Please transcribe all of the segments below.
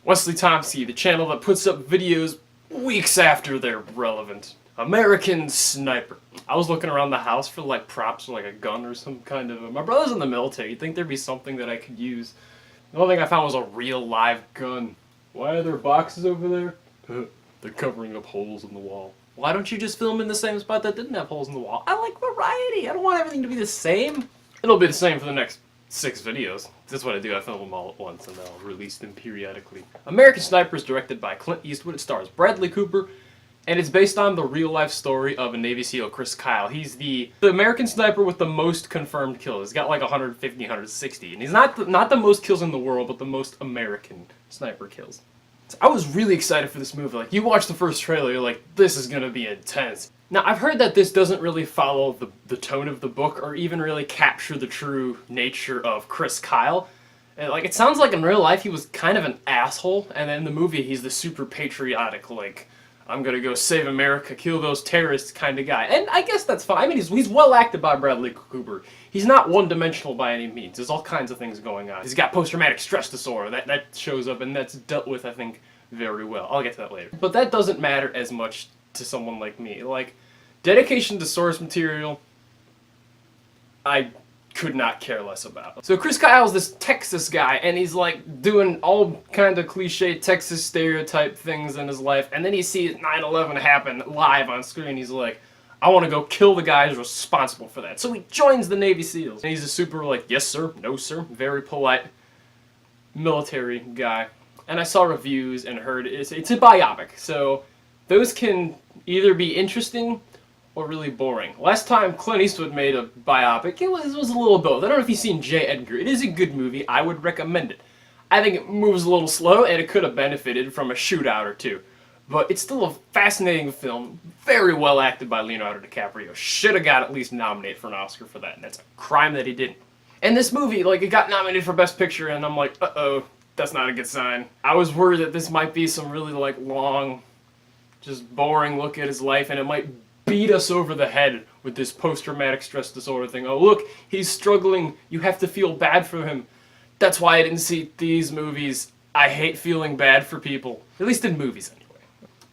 Wesley Thompson, the channel that puts up videos weeks after they're relevant. American Sniper. I was looking around the house for like props or like a gun or some kind of... My brother's in the military. You'd think there'd be something that I could use. The only thing I found was a real live gun. Why are there boxes over there? They're covering up holes in the wall. Why don't you just film in the same spot that didn't have holes in the wall? I like variety. I don't want everything to be the same. It'll be the same for the next 6 videos. That's what I do. I film them all at once and then I'll release them periodically. American Sniper is directed by Clint Eastwood. It stars Bradley Cooper. And it's based on the real-life story of a Navy SEAL, Chris Kyle. He's the American Sniper with the most confirmed kills. He's got like 150, 160. And he's not the most kills in the world, but the most American sniper kills. So I was really excited for this movie. Like, you watch the first trailer, you're like, this is gonna be intense. Now, I've heard that this doesn't really follow the tone of the book or even really capture the true nature of Chris Kyle. And, like, it sounds like in real life he was kind of an asshole, and then in the movie he's the super patriotic, like, I'm gonna go save America, kill those terrorists kind of guy. And I guess that's fine. I mean, he's well acted by Bradley Cooper. He's not one-dimensional by any means. There's all kinds of things going on. He's got post-traumatic stress disorder. That shows up, and that's dealt with, I think, very well. I'll get to that later. But that doesn't matter as much to someone like me. Like, dedication to source material, I could not care less about. So Chris Kyle's this Texas guy, and he's like doing all kind of cliche Texas stereotype things in his life, and then he sees 9/11 happen live on screen. He's like, I want to go kill the guys responsible for that. So he joins the Navy SEALs. And he's a super like, yes sir, no sir, very polite military guy. And I saw reviews and heard it's a biopic, so those can either be interesting or really boring. Last time Clint Eastwood made a biopic, it was a little both. I don't know if you've seen J. Edgar. It is a good movie. I would recommend it. I think it moves a little slow, and it could have benefited from a shootout or two. But it's still a fascinating film, very well acted by Leonardo DiCaprio. Should have got at least nominated for an Oscar for that, and that's a crime that he didn't. And this movie, like, it got nominated for Best Picture, and I'm like, uh-oh, that's not a good sign. I was worried that this might be some really, like, long, just boring look at his life, and it might beat us over the head with this post-traumatic stress disorder thing. Oh, look, he's struggling. You have to feel bad for him. That's why I didn't see these movies. I hate feeling bad for people. At least in movies, anyway.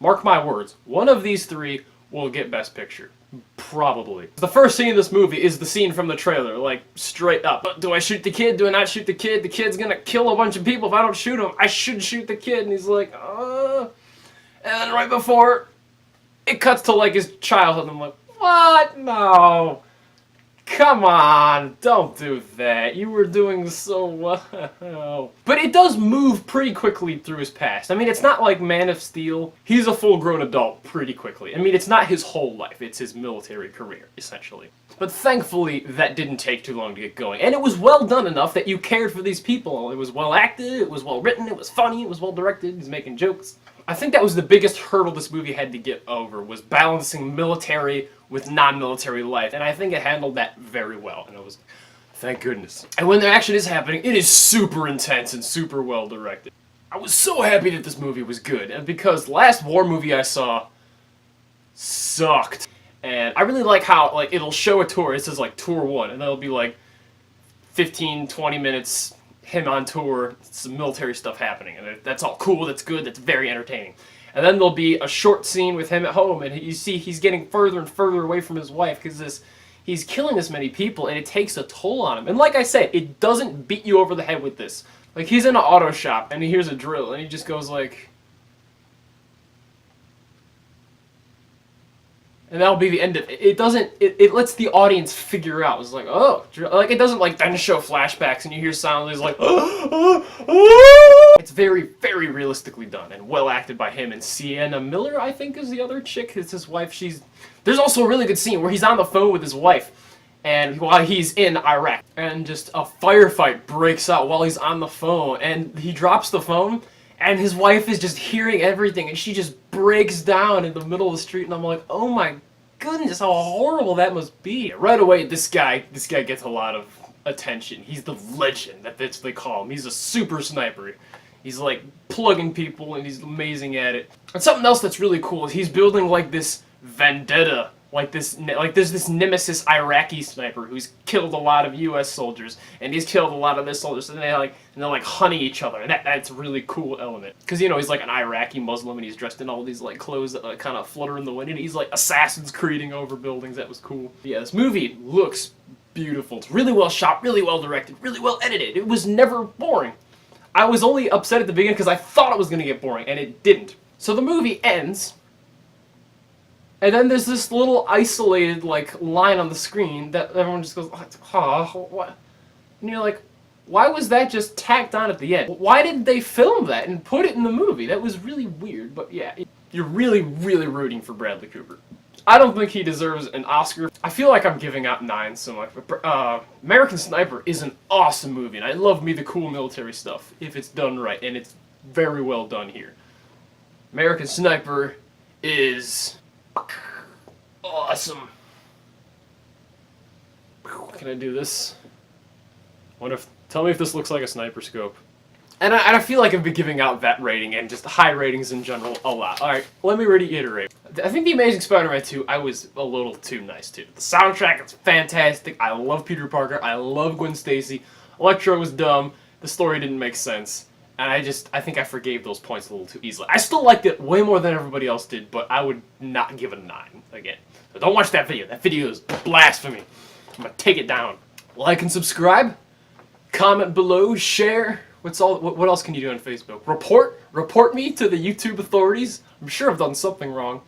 Mark my words. One of these 3 will get Best Picture. Probably. The first scene in this movie is the scene from the trailer, like, straight up. Do I shoot the kid? Do I not shoot the kid? The kid's gonna kill a bunch of people if I don't shoot him. I should shoot the kid. And he's like, And then right before it cuts to, like, his childhood, and I'm like, what? No. Come on, don't do that. You were doing so well. But it does move pretty quickly through his past. I mean, it's not like Man of Steel. He's a full-grown adult pretty quickly. I mean, it's not his whole life. It's his military career, essentially. But thankfully, that didn't take too long to get going. And it was well done enough that you cared for these people. It was well acted, it was well written, it was funny, it was well directed, he's making jokes. I think that was the biggest hurdle this movie had to get over, was balancing military with non-military life, and I think it handled that very well, and I was, thank goodness. And when the action is happening, it is super intense and super well directed. I was so happy that this movie was good, and because the last war movie I saw sucked. And I really like how, like, it'll show a tour, it says like tour 1, and it'll be like 15, 20 minutes him on tour, some military stuff happening, and that's all cool, that's good, that's very entertaining. And then there'll be a short scene with him at home, and you see he's getting further and further away from his wife because he's killing this many people, and it takes a toll on him. And like I said, it doesn't beat you over the head with this. Like, he's in an auto shop, and he hears a drill, and he just goes like... And that'll be the end of it. It doesn't, it lets the audience figure out. It's like, oh, like, it doesn't like then show flashbacks and you hear sound, it's like, It's very, very realistically done and well acted by him. And Sienna Miller, I think, is the other chick. It's his wife. There's also a really good scene where he's on the phone with his wife, and while he's in Iraq, and just a firefight breaks out while he's on the phone, and he drops the phone, and his wife is just hearing everything, and she just breaks down in the middle of the street, and I'm like, oh my goodness, how horrible that must be. Right away, this guy gets a lot of attention. He's the legend, that's what they call him. He's a super sniper. He's like plugging people, and he's amazing at it. And something else that's really cool is he's building like this vendetta Like there's this nemesis Iraqi sniper who's killed a lot of U.S. soldiers, and he's killed a lot of their soldiers, and they're like hunting each other, and that's a really cool element. Because you know he's like an Iraqi Muslim, and he's dressed in all these like clothes that kind of flutter in the wind, and he's like Assassin's Creeding over buildings. That was cool. But yeah, this movie looks beautiful. It's really well shot, really well directed, really well edited. It was never boring. I was only upset at the beginning because I thought it was gonna get boring, and it didn't. So the movie ends. And then there's this little isolated, like, line on the screen that everyone just goes, oh, what? And you're like, why was that just tacked on at the end? Why didn't they film that and put it in the movie? That was really weird, but yeah. You're really, really rooting for Bradley Cooper. I don't think he deserves an Oscar. I feel like I'm giving out 9 so much, but American Sniper is an awesome movie, and I love me the cool military stuff, if it's done right, and it's very well done here. American Sniper is awesome. Can I do this? Tell me if this looks like a sniper scope. And I feel like I've been giving out that rating and just high ratings in general a lot. Alright, let me reiterate. I think The Amazing Spider-Man 2, I was a little too nice to. The soundtrack is fantastic. I love Peter Parker. I love Gwen Stacy. Electro was dumb. The story didn't make sense. And I think I forgave those points a little too easily. I still liked it way more than everybody else did, but I would not give it a 9 again. So don't watch that video. That video is blasphemy. I'm gonna take it down. Like and subscribe. Comment below. Share. What else can you do on Facebook? Report me to the YouTube authorities. I'm sure I've done something wrong.